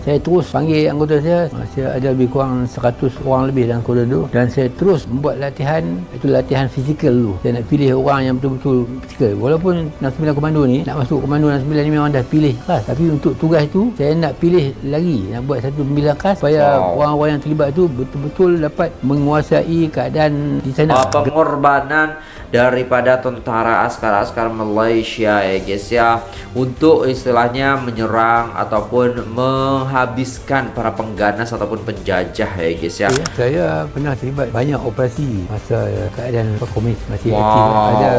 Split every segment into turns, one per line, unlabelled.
Saya terus panggil anggota saya ada lebih kurang 100 orang lebih dalam koridor tu, dan saya terus membuat latihan, itu latihan fizikal dulu. Saya nak pilih orang yang betul-betul fizikal. Walaupun 69 komando ni, nak masuk komando 69 ni memang dah pilih kelas, tapi untuk tugas itu saya nak pilih lagi, nak buat satu pemilihan kelas supaya orang-orang yang terlibat tu betul-betul dapat menguasai keadaan di sana.
Pengorbanan daripada tentara askar Malaysia ya guys ya, untuk istilahnya menyerang ataupun menghabiskan para pengganas ataupun penjajah ya guys ya.
Saya pernah terlibat banyak operasi masa keadaan komunis masih aktif. Ada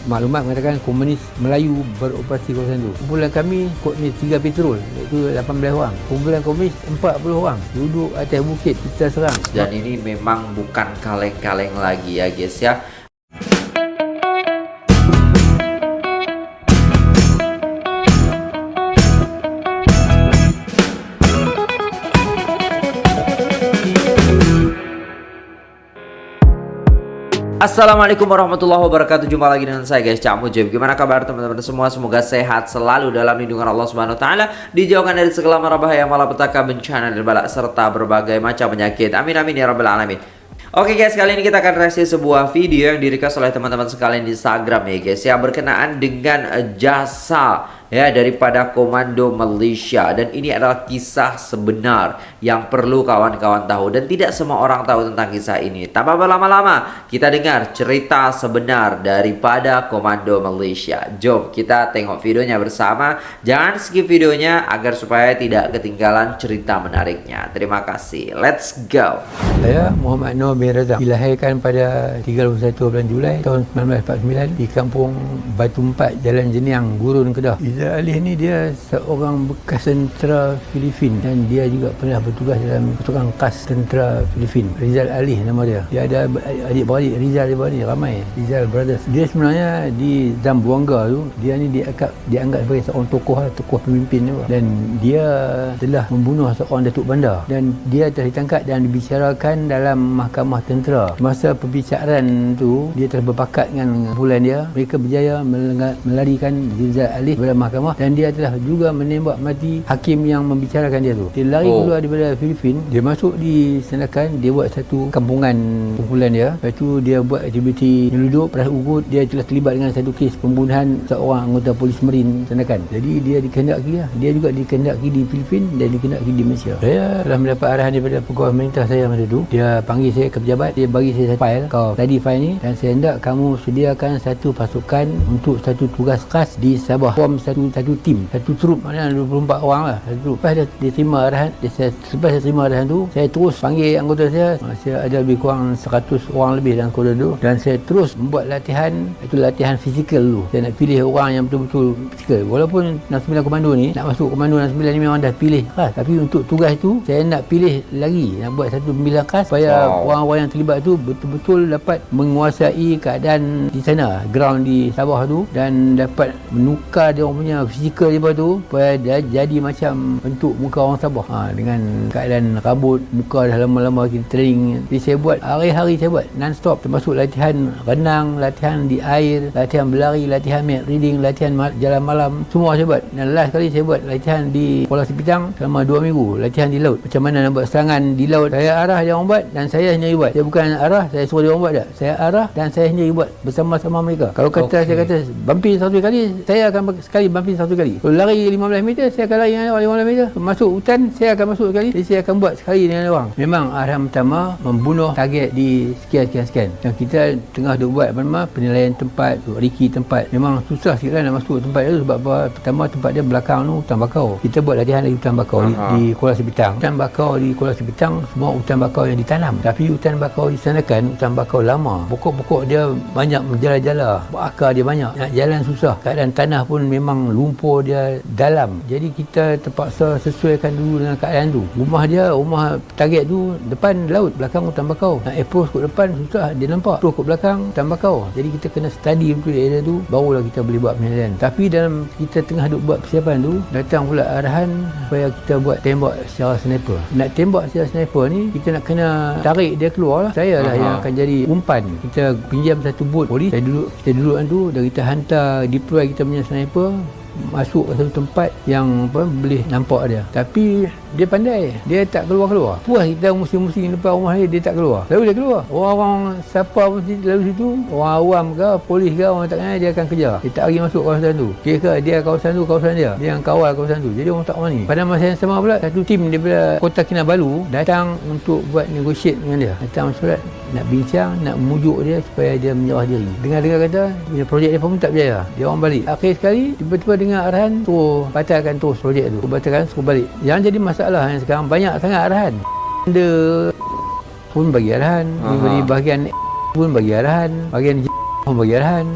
maklumat mengatakan komunis Melayu beroperasi kawasan itu. Kumpulan kami komunis 3 Petrol, iaitu 18 orang. Kumpulan komunis 40 orang duduk atas bukit, kita serang.
Dan ini memang bukan kaleng-kaleng lagi ya guys ya. Assalamualaikum warahmatullahi wabarakatuh. Jumpa lagi dengan saya guys, Cak Mujib. Gimana kabar teman-teman semua? Semoga sehat selalu dalam lindungan Allah Subhanahu wa taala, dijauhkan dari segala mara bahaya, malapetaka, bencana dan bala serta berbagai macam penyakit. Amin amin ya rabbal alamin. Oke guys, kali ini kita akan reaksi sebuah video yang di-request oleh teman-teman sekalian di Instagram ya guys ya, berkenaan dengan jasa ya daripada Komando Malaysia, dan ini adalah kisah sebenar yang perlu kawan-kawan tahu, dan tidak semua orang tahu tentang kisah ini. Tanpa berlama-lama, kita dengar cerita sebenar daripada Komando Malaysia. Jom kita tengok videonya bersama. Jangan skip videonya agar supaya tidak ketinggalan cerita menariknya. Terima kasih. Let's go.
Saya Muhammad Noor bin Razak, dilahirkan pada 31 bulan Julai tahun 1949 di kampung Batu Empat, Jalan Jeniang, Gurun, Kedah. Rizal Ali ni dia seorang bekas tentera Filipin, dan dia juga pernah bertugas dalam pasukan khas tentera Filipin. Rizal Ali nama dia. Dia ada adik-beradik Rizal ni ramai, Rizal Brothers. Dia sebenarnya di Zamboanga tu, dia ni dianggap sebagai seorang tokoh pemimpin tu, dan dia telah membunuh seorang Datuk Bandar, dan dia telah ditangkap dan dibicarakan dalam mahkamah tentera. Masa perbicaraan tu, dia telah berpakat dengan kumpulan dia. Mereka berjaya melarikan Rizal Ali kepada mahkamah, dan dia telah juga menembak mati hakim yang membicarakan dia tu. Dia lari keluar daripada Filipin, dia masuk di Sandakan, dia buat satu kampungan kumpulan dia. Lepas tu dia buat aktiviti nyelundup, peras ugut. Dia telah terlibat dengan satu kes pembunuhan seorang anggota polis Marin Sandakan. Jadi dia dikehendaki lah. Dia juga dikehendaki di Filipin dan dikehendaki di Malaysia. Saya telah mendapat arahan daripada pegawai pemerintah saya masa tu. Dia panggil saya ke pejabat, dia bagi saya satu file. Kau tadi file ni, dan saya hendak kamu sediakan satu pasukan untuk satu tugas khas di Sabah. Form satu tim, satu trup, maknanya 24 orang lah satu trup. Lepas dia terima arahan, lepas saya terima arahan tu, saya terus panggil anggota saya ada lebih kurang 100 orang lebih dalam koridor tu, dan saya terus membuat latihan, itu latihan fizikal dulu. Saya nak pilih orang yang betul-betul fizikal. Walaupun 69 komando ni, nak masuk komando 69 ni memang dah pilih kelas, tapi untuk tugas itu saya nak pilih lagi, nak buat satu pemilihan kelas supaya orang-orang yang terlibat tu betul-betul dapat menguasai keadaan di sana, ground di Sabah tu, dan dapat menukar dia orang punya fizikal dia tu supaya dia jadi macam bentuk muka orang Sabah, dengan keadaan rambut muka dah lama-lama kita training. Jadi saya buat hari-hari, saya buat non-stop, termasuk latihan renang, latihan di air, latihan berlari, latihan mat reading, latihan jalan malam, semua saya buat. Dan last kali saya buat latihan di Kuala Sepitang selama 2 minggu, latihan di laut, macam mana nak buat serangan di laut. Saya arah dia orang buat dan saya sendiri buat. Saya bukan arah, saya suruh dia orang buat tak. Saya arah dan saya sendiri buat bersama-sama mereka. Kalau kata saya kata bumping 1 kali, saya akan sekali bumping 1 kali. Kalau lari 15 meter, saya akan lari dengan orang 15 meter. Masuk hutan, saya akan masuk sekali. Jadi saya akan buat sekali dengan orang. Memang arahan pertama membunuh target di sekian. Dan kita tengah buat penilaian tempat, riki tempat. Memang susah sikit lah nak masuk tempat itu, sebab apa? Pertama tempat dia belakang tu hutan bakau. Kita buat latihan di hutan bakau di Kuala Sepitang. Hutan bakau di Kuala Sepitang semua hutan bakau yang ditanam. Tapi hutan bakau di sana kan hutan bakau lama. Pokok-pokok dia banyak menjala-jala, akar dia banyak. Nak jalan susah. Keadaan tanah pun memang lumpur dia dalam. Jadi kita terpaksa sesuaikan dulu dengan keadaan tu. Rumah target tu depan laut, belakang hutan bakau. Nak approach ke depan susah, dia nampak. Approach ke belakang hutan bakau. Jadi kita kena study betul area tu, barulah kita boleh buat penilaian. Tapi dalam kita tengah buat persiapan tu, datang pula arahan supaya kita buat tembak secara sniper. Nak tembak secara sniper ni, kita nak kena tarik dia keluar lah. Saya lah yang akan jadi umpan. Kita pinjam satu bot polis, kita duduk tu, dan kita hantar deploy kita punya sniper masuk ke satu tempat yang boleh nampak dia. Tapi dia pandai, dia tak keluar-keluar. Puas kita musim-musim depan rumah dia tak keluar. Lalu dia keluar. Orang siapa pun lalu situ, orang awam ke, polis ke, orang tak kenal, dia akan kejar. Dia tak pergi masuk kawasan tu. Kira dia kawasan tu, kawasan dia. Dia yang kawal kawasan tu. Jadi orang tak mana ni. Pada masa yang sama pula, satu tim daripada Kota Kinabalu datang untuk buat negotiate dengan dia. Datang surat nak bincang, nak memujuk dia supaya dia menyerah diri. Dengar-dengar kata, projek dia pun tak berjaya. Dia orang balik. Akhir sekali, tiba-tiba dengar arahan, suruh batalkan terus projek tu. Batalkan, suruh balik. Yang jadi masalah yang sekarang, banyak sangat arahan. Dia pun bagi arahan. Di bahagian pun bagi arahan. Bahagian pun bagi arahan.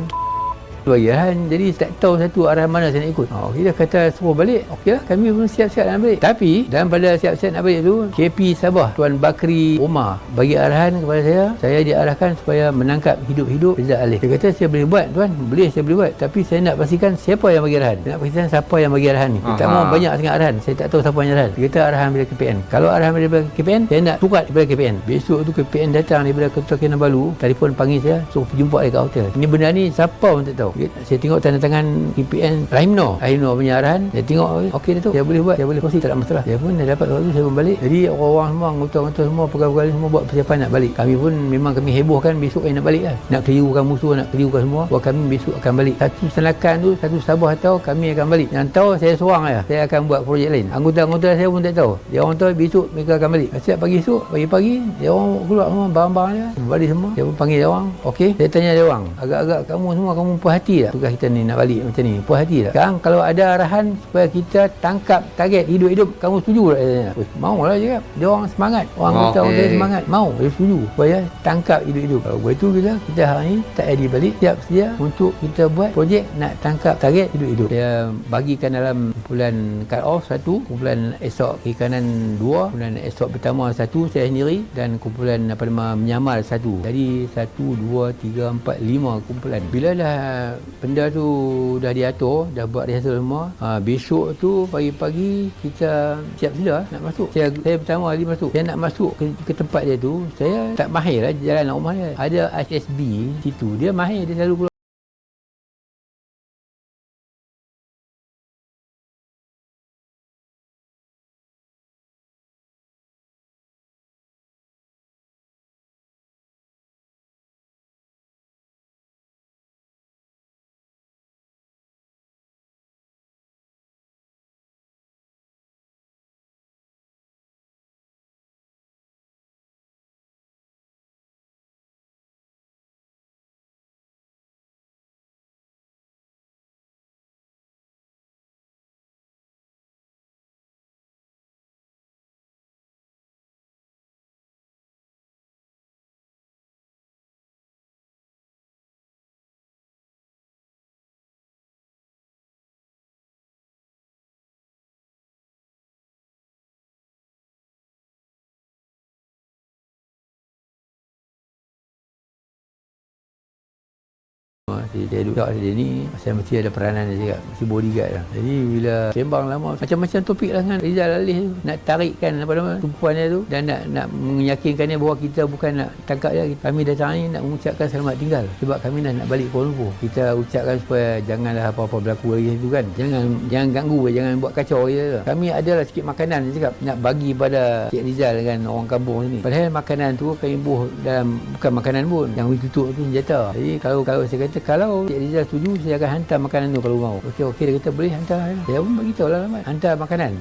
Bagi arahan. Jadi tak tahu satu arahan mana saya nak ikut. Kita kata suruh balik. Okeylah, kami pun siap-siap nak balik. Tapi dalam pada siap-siap nak balik tu, KP Sabah Tuan Bakri Omar bagi arahan kepada saya diarahkan supaya menangkap hidup-hidup Rizal Alih. Dia kata saya boleh buat tuan, boleh saya boleh buat, tapi saya nak pastikan siapa yang bagi arahan. Saya nak pastikan siapa yang bagi arahan ni. Tak mau banyak sangat arahan, saya tak tahu siapa yang arahan. Dia kata arahan daripada KPN. Kalau arahan daripada KPN, saya nak surat daripada KPN. Besok tu KPN datang daripada Kota Kinabalu, telefon panggil saya, suruh jumpa dia kat hotel. Ini benda ni siapa pun tak tahu. Saya tengok tanda tangan KPN Rahim Noor punya arahan. Saya tengok okey Datuk, saya boleh buat, saya boleh proceed, tak ada masalah. Saya pun dah dapat waktu, saya pun balik. Jadi orang semua, anggota-anggota semua, pegawai semua buat persiapan nak balik. Kami pun memang kami hebohkan besok nak balik lah. Nak kelirukan musuh, nak kelirukan semua. Buat kami besok akan balik. Satu senakan tu, satu Sabah tahu kami akan balik. Yang tahu saya seorang lah. Saya akan buat projek lain. Anggota-anggota saya pun tak tahu. Dia orang tahu besok mereka akan balik. Siap pagi esok, pagi-pagi dia orang keluar semua barang-barang dia. Balik semua. Saya pun panggil dia orang. Okey, saya tanya dia orang, agak-agak kamu semua kamu puas hati tak tugas kita ni nak balik macam ni? Puas hati tak? Sekarang kalau ada arahan supaya kita tangkap target hidup-hidup, kamu setuju tak? Saya tanya. Mau lah cakap. Dia orang semangat. Orang kata orang dia semangat. Mau. Dia setuju supaya tangkap hidup-hidup. Kalau begitu kita hari ni tak jadi balik. Siap sedia untuk kita buat projek nak tangkap target hidup-hidup. Saya bagikan dalam kumpulan cut off satu, kumpulan esok kiri kanan dua, kumpulan esok pertama satu saya sendiri, dan kumpulan menyamal satu. Jadi 1, 2, 3, 4, 5 kumpulan. Bila dah benda tu dah diatur, dah buat rehearsal semua, besok tu pagi-pagi kita siap sedia nak masuk. Saya pertama kali masuk, saya nak masuk ke tempat dia tu, saya tak mahir lah jalan rumah dia. Ada HSB situ, dia mahir, dia selalu keluar. Dia duduk dia ni, saya mesti ada peranan dia cakap, mesti bodyguard lah. Jadi bila sembang lama, macam-macam topik lah dengan Rizal Alih tu, nak tarikkan tumpuan dia tu, dan nak meyakinkan dia bahawa kita bukan nak tangkap dia. Kami datang ni nak mengucapkan selamat tinggal, sebab kami dah nak balik Kuala Lumpur. Kita ucapkan supaya janganlah apa-apa berlaku lagi tu kan, jangan ganggu, jangan buat kacau je. Kami adalah sikit makanan, dia cakap nak bagi pada Cik Rizal dengan orang kampung sini. Padahal makanan tu kami buh dalam, bukan makanan pun, yang ditutup tu senjata. Jadi kalau saya kata, kalau Cik Rizal setuju, saya akan hantar makanan tu kalau mau. Okey, dia kata boleh hantar. Saya pun bagi tahu lah alamat.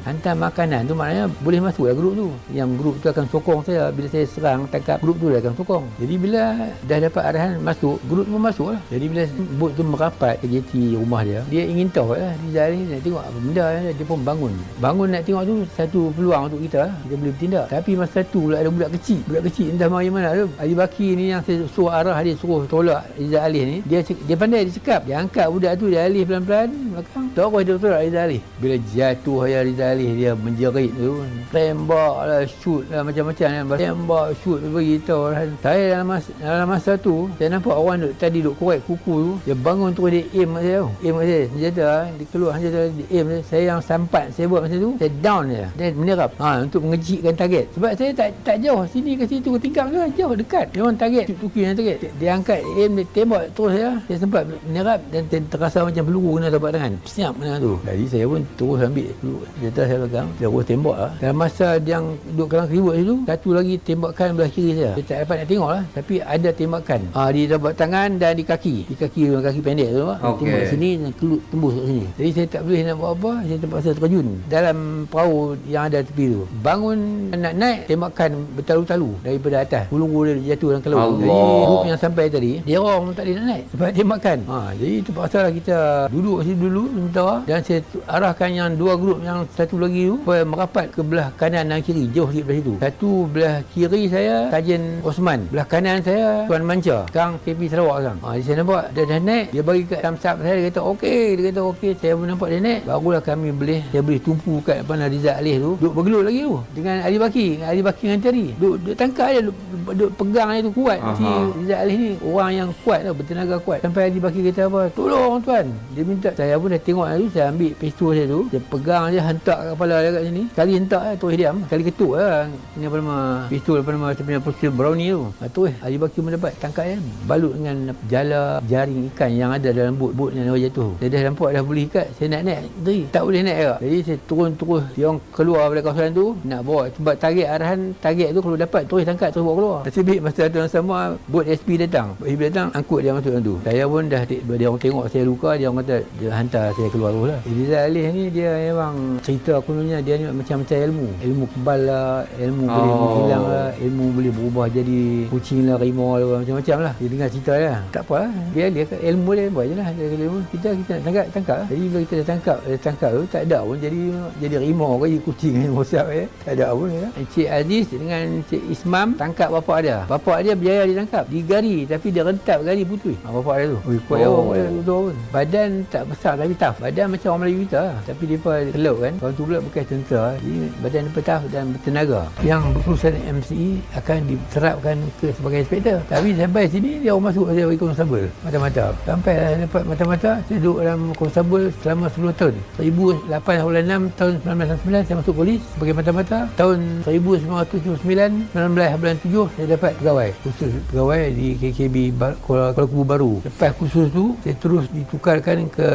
Hantar makanan tu maknanya boleh masuk lah grup tu. Yang grup tu akan sokong saya. Bila saya serang tangkap, grup tu dia akan sokong. Jadi bila dah dapat arahan masuk, grup tu masuk lah. Jadi bila bot tu merapat ke jeti rumah dia ingin tahu lah Rizal ni nak tengok apa benda. Dia pun bangun nak tengok tu, satu peluang untuk kita lah, kita boleh bertindak. Tapi masa tu pula ada budak kecil entah mari mana tu, Ali Baki ni yang saya suruh arah, dia suruh tolak Rizal Alih ni. Dia pandai, dia cekap, dia angkat budak tu, dia alih pelan-pelan belakang, terus dia tolak Rizal Alih. Bila jatuh Rizal Alih, dia menjerit tu, tembak lah, shoot lah, macam-macam kan, tembak, shoot, beritahu lah. Saya dalam masa tu, saya nampak orang tadi duk korek kuku tu, dia bangun terus, dia aim kat saya, senjata, dia keluar senjata, dia aim. Saya yang sampat, saya buat macam tu, saya down dia menyerap untuk mengejikkan target. Sebab saya tak jauh, sini ke situ ke tingkap tu, jauh, dekat. Dia orang target, tuki yang target, dia angkat aim, dia tembak terus saya saya sempat menyerap dan terasa macam peluru kena tapak tangan. Siap mana tu. Jadi saya pun terus ambil senjata saya pegang, terus tembak lah. Dalam masa yang duduk kelang keribut itu, satu lagi tembakan belah kiri saya. Saya tak dapat nak tengok lah, tapi ada tembakan di tapak tangan dan di kaki pendek tu. Tembak sini dan tembus kat sini. Jadi saya tak boleh nak buat apa, saya terpaksa terjun dalam perahu yang ada tepi tu. Bangun nak naik, tembakan bertalu-talu daripada atas, peluru dia jatuh dalam ke laut. Jadi grup yang sampai tadi, dia orang tak boleh nak naik sebab tembakan. Jadi terpaksa lah kita duduk situ dulu sementara, dan saya arahkan yang dua grup yang satu lagi tu supaya merapat ke belah kanan dan kiri, jauh sikit belah situ. Satu belah kiri saya Sajen Osman, belah kanan saya Tuan Manca, Kang KP Sarawak sekarang. Saya nampak dia dah naik, dia bagi kat thumbs up saya, dia kata okey, saya pun nampak dia naik. Barulah saya boleh tumpu kat depan Rizal Alih tu, duk bergelut lagi tu dengan Ali Baki dengan Teri, duk tangkap dia, duk pegang dia tu kuat. Si Rizal Alih ni orang yang kuat tau, bertenaga kuat. Sampai Ali Baki kata apa, tolong tuan, dia minta. Saya pun dah tengok tu, saya ambil pistol saya tu, saya pegang dia, hentak kepala dia kat sini. Sekali hentak terus diam, sekali ketuk lah ini apa nama pistol, apa nama saya punya pistol brownie tu. Terus Ali Baki mendapat tangkap dia, balut dengan jala jaring ikan yang ada dalam bot yang jatuh. Saya dah nampak dah boleh ikat, saya nak naik tadi tak boleh naik juga. Jadi saya turun terus, dia orang keluar dari kawasan tu nak bawa, sebab target tu kalau dapat terus tangkap, terus bawa keluar. Nasib baik masa tu sama bot SP datang angkut dia masuk dalam tu. Saya pun dah, dia orang tengok saya luka, dia orang kata dia hantar saya keluar terus lah. Rizal Alih ni dia memang cerita kononnya dia ni macam-macam ilmu kebal lah, ilmu boleh menghilang lah, ilmu boleh berubah jadi kucing lah, rimau lah, macam-macam lah. Dia dengar cerita dia, tak apa lah, dia ilmu dia buat je lah. Kita nak tangkap lah. Jadi bila kita dah tangkap tu tak ada pun jadi rimau ke, jadi kucing ni rosak tak ada pun ya. Encik Aziz dengan Encik Ismam tangkap bapak dia berjaya ditangkap, digari tapi dia rentap gari putus. Bapak dia tu kuat pun, badan tak besar tapi tough, badan macam orang Melayu kita lah, tapi dia teluk kan. Orang tu pula bekas tentera, jadi badan dia tough dan bertenaga. Yang berurusan MCE akan diterapkan ke sebagai inspektor, tapi sampai sini dia orang masuk saya bagi konstabel mata-mata. Sampai dapat mata-mata, saya duduk dalam konstabel selama 10 tahun. 1886 tahun 1999 saya masuk polis sebagai mata-mata. Tahun 1999 19 bulan 7 saya dapat pegawai khusus di KKB Kuala Kubu Baru. Lepas kursus tu saya terus ditukarkan ke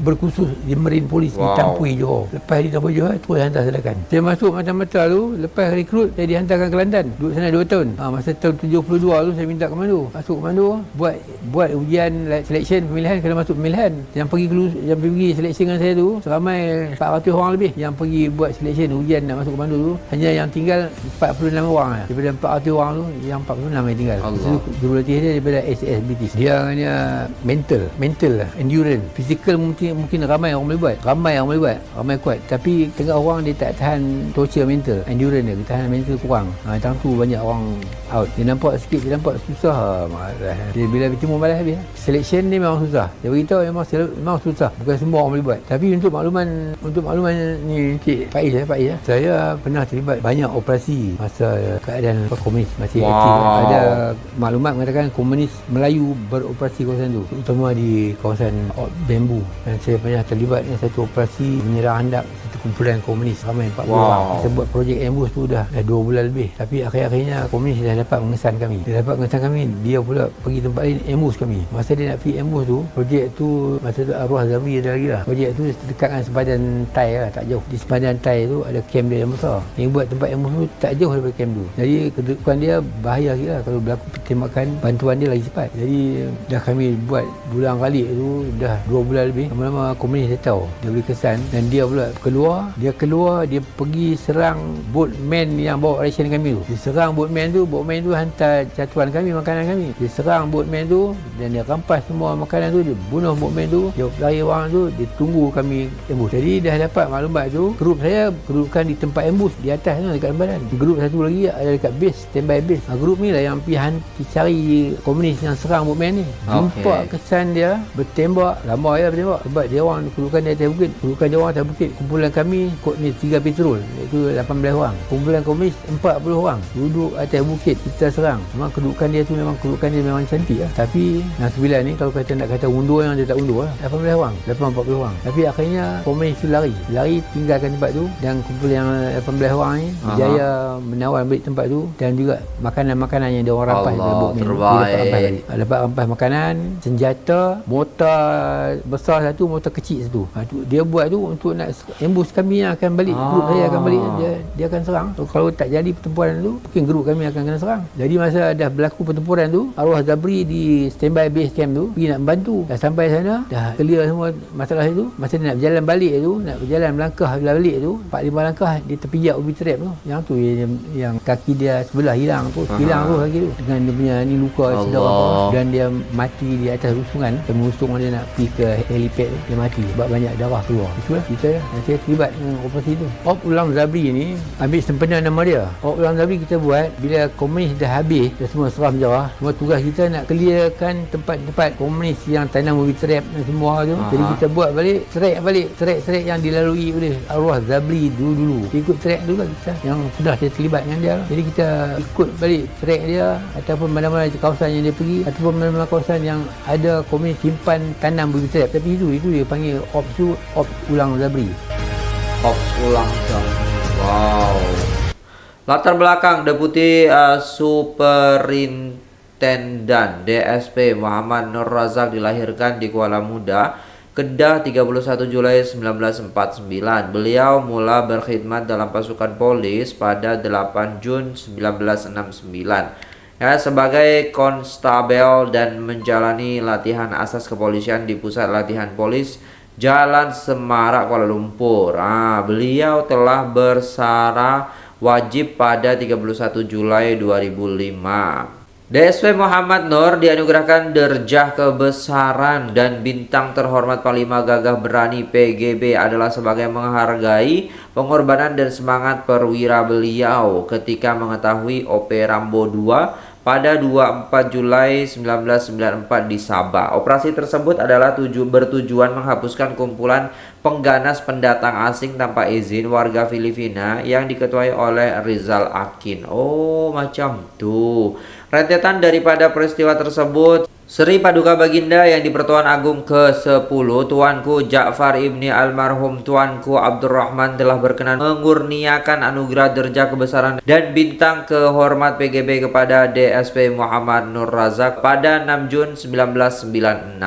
berkursus di Marine Polis di Tampui Johor. Lepas di Tampui Johor terus hantar selekan. Saya masuk mata-mata tu, lepas rekrut saya dihantarkan ke Kelantan. Duduk sana 2 tahun. Masa tahun 72 tu saya minta komando. Masuk komando, buat ujian selection pemilihan, kena masuk pemilihan. Yang pergi selection dengan saya tu seramai 400 orang lebih yang pergi buat selection ujian nak masuk komando tu. Hanya yang tinggal 46 orang lah. Daripada 400 orang tu yang 46 yang tinggal. Jurulatih dia daripada SAS British. Dia hanya mental lah, endurance. Physical mungkin ramai orang boleh buat, ramai kuat, tapi tengah orang dia tak tahan torture mental, endurance dia tahan mental kurang. Tang tu banyak orang out. Dia nampak susah. Dia bila bertemu malas habis. Selection ni memang susah. Dia beritahu memang susah. Bukan semua orang boleh buat. Tapi untuk makluman ni Encik Faiz saya pernah terlibat banyak operasi masa keadaan komunis masih aktif. Ada maklumat mengatakan komunis Melayu beroperasi kawasan tu, terutama di kawasan Bambu, dan saya pernah terlibat dengan satu operasi menyerang handap satu kumpulan komunis ramai 40 orang. Kita buat projek Ambush tu dah 2 bulan lebih, tapi akhir-akhirnya komunis dah dapat mengesan kami. Dia pula pergi tempat lain ambush kami. Masa dia nak pergi ambush tu, projek tu masa tu arwah Zamri ada lagi lah. Projek tu dekat dengan sempadan Tai lah, tak jauh. Di sempadan Tai tu ada kamp dia yang besar. Yang buat tempat ambush tu tak jauh daripada kamp tu. Jadi kedudukan dia bahaya sikit lah. Kalau berlaku tembakan, bantuan dia lagi cepat. Jadi dah kami buat bulan kali tu dah 2 bulan lebih. Lama-lama komunis dia tahu, dia boleh kesan, dan dia pula keluar, dia pergi serang boatman yang bawa ration kami tu. Dia serang boatman tu hantar catuan kami, makanan kami. Dia serang boatman tu dan dia rampas semua makanan tu, dia bunuh boatman tu, dia lari orang tu, dia tunggu kami ambush. Jadi dah dapat maklumat tu, grup saya kedudukan di tempat ambush di atas tu dekat badan. Grup satu lagi ada dekat base, standby base. Grup ni lah yang pergi cari komunis yang serang boatman ni. Jumpa kesan dia bertembak, lama ya bertembak, sebab dia orang kedudukan di atas bukit, kumpulan kami kami kod ni 3 petrol, iaitu 18 orang. Kumpulan komunis 40 orang duduk atas bukit, kita serang. Memang kedudukan dia memang cantik lah. Tapi yang 9 ni kalau kata nak kata undur, yang dia tak undur lah. 18 orang, 40 orang. Tapi akhirnya komunis tu lari tinggalkan tempat tu, dan kumpulan yang 18 orang ni berjaya menawar balik tempat tu, dan juga makanan-makanan yang dia orang rampas dapat rampas makanan, senjata, mortar besar satu, mortar kecil satu. Dia buat tu untuk nak ambush kami yang akan balik, grup saya akan balik, dia akan serang. So, kalau tak jadi pertempuran tu, mungkin grup kami akan kena serang. Jadi masa dah berlaku pertempuran tu, arwah Zabri di standby base camp tu pergi nak membantu. Dah sampai sana, dah clear semua masalah itu. Masa dia nak berjalan balik tu, nak berjalan melangkah balik tu, 4-5 langkah dia terpijak ubi trap tu. Yang tu yang kaki dia sebelah hilang tu kaki tu, dengan dia punya ni luka sedar apa, dan dia mati di atas rusungan. Mengusung dia nak pergi ke helipad tu, dia mati sebab banyak darah keluar. Itulah kita saya terlibat dengan operasi tu. Op Ulang Zabri ni ambil sempena nama dia. Op Ulang Zabri kita buat bila komunis dah habis, dah semua serah menjarah. Semua tugas kita nak clearkan tempat-tempat komunis yang tanam ubi trap dan semua tu. Jadi kita buat balik track yang dilalui oleh arwah Zabri dulu. Ikut track tu lah kita yang sudah saya terlibat dengan dia. Jadi kita ikut balik track dia, ataupun mana-mana kawasan yang dia pergi, ataupun mana-mana kawasan yang ada komunis simpan tanam ubi trap. Tapi itu dia panggil Ops Ulang Zabri.
Ops Ulang Zabri. Wow. Latar belakang Deputi Superintendent DSP Muhammad Nur Razak dilahirkan di Kuala Muda, Kedah 31 Julai 1949. Beliau mula berkhidmat dalam pasukan polis pada 8 Jun 1969. Sebagai konstabel dan menjalani latihan asas kepolisian di Pusat Latihan Polis Jalan Semarak, Kuala Lumpur. Beliau telah bersara wajib pada 31 Julai 2005. DSP Muhammad Nur dianugerahkan derjah kebesaran dan bintang terhormat Panglima Gagah Berani PGB adalah sebagai menghargai pengorbanan dan semangat perwira beliau ketika mengetahui OP Rambo 2 pada 24 Julai 1994 di Sabah. Operasi tersebut adalah bertujuan menghapuskan kumpulan pengganas pendatang asing tanpa izin warga Filipina yang diketuai oleh Rizal Akin. Oh, macam tuh. Rentetan daripada peristiwa tersebut, Sri Paduka Baginda yang di-Pertuan Agung ke-10 Tuanku Ja'far Ibni Almarhum Tuanku Abdurrahman telah berkenan mengurniakan anugerah derja kebesaran dan bintang kehormat PGB kepada DSP Muhammad Nur Razak pada 6 Jun 1996.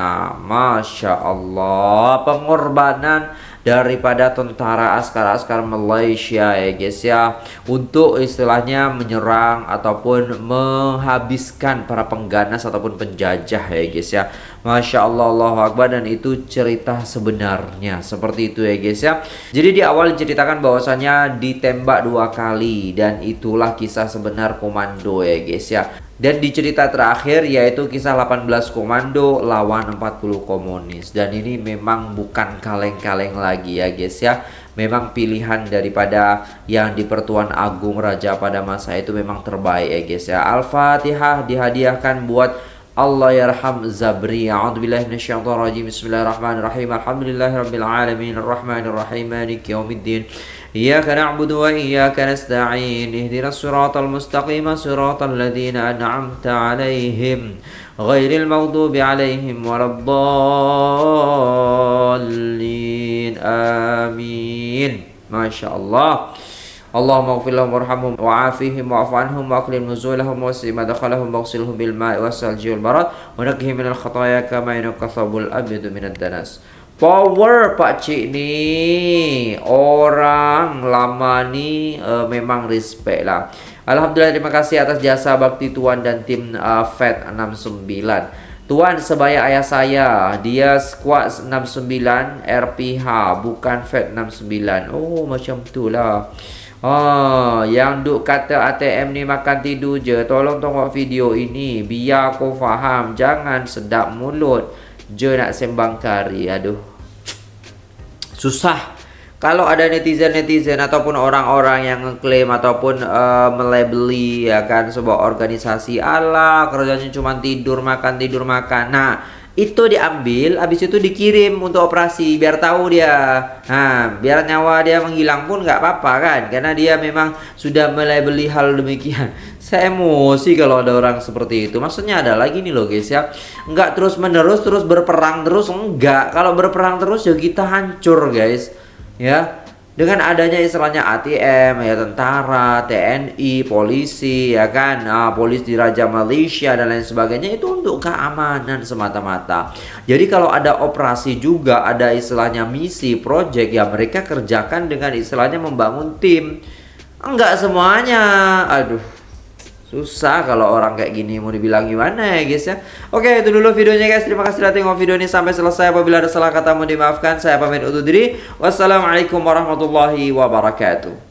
Masya Allah, pengorbanan daripada tentara askar-askar Malaysia ya guys ya, untuk istilahnya menyerang ataupun menghabiskan para pengganas ataupun penjajah ya guys ya. Masya Allah, Allahu Akbar. Dan itu cerita sebenarnya seperti itu ya guys ya. Jadi di awal diceritakan bahwasanya ditembak 2 kali, dan itulah kisah sebenar komando ya guys ya. Dan di cerita terakhir yaitu kisah 18 komando lawan 40 komunis. Dan ini memang bukan kaleng-kaleng lagi ya guys ya. Memang pilihan daripada yang di-Pertuan Agung Raja pada masa itu memang terbaik ya guys ya. Al-Fatihah dihadiahkan buat Allahyarham Zabri. A'udzubillahi minasyaitonir rajim. Bismillahirrahmanirrahim. Alhamdulillahirabbil alamin. Arrahmanirrahim. Maliki yaumiddin. Iyyaka na'budu wa iyyaka nasta'in. Ihdinas siratal mustaqim, siratal ladzina an'amta 'alaihim ghairil maghdubi 'alaihim waladdallin. Amin. Masya Allah. Allahumma ighfir lahum warhamhum wa'afihim wa'fu anhum wa akrim nuzulahum wa wasi' madkhalahum waghsilhum bil ma'i wassalji wal barad wa naqqihim minal khataaya kama yunqqa thawbul abyadu minad danas. Power Pak Cik ni, orang lama ni memang respect lah. Alhamdulillah, terima kasih atas jasa bakti Tuan dan tim FET 69. Tuan sebaya ayah saya, dia squad 69 RPH, bukan FET 69. Oh, macam tu lah. Yang duk kata ATM ni makan tidur je, tolong tengok video ini biar aku faham. Jangan sedap mulut je nak sembang kari. Aduh, susah kalau ada netizen ataupun orang-orang yang ngeklaim ataupun melabeli ya kan sebuah organisasi, ala kerjanya cuma tidur makan. Nah, itu diambil, habis itu dikirim untuk operasi biar tahu dia. Nah, biar nyawa dia menghilang pun nggak apa-apa kan, karena dia memang sudah melabeli hal demikian. Saya emosi kalau ada orang seperti itu. Maksudnya adalah gini loh guys ya, nggak terus menerus terus berperang terus, enggak. Kalau berperang terus ya kita hancur guys ya. Dengan adanya istilahnya ATM ya, tentara, TNI, polisi ya kan, polisi Raja Malaysia dan lain sebagainya, itu untuk keamanan semata-mata. Jadi kalau ada operasi juga ada istilahnya misi, project ya, mereka kerjakan dengan istilahnya membangun tim. Enggak semuanya. Aduh, susah kalau orang kayak gini mau dibilang gimana ya guys ya. Oke, itu dulu videonya guys. Terima kasih sudah tengok video ini sampai selesai. Apabila ada salah kata mohon dimaafkan. Saya pamit undur diri. Wassalamualaikum warahmatullahi wabarakatuh.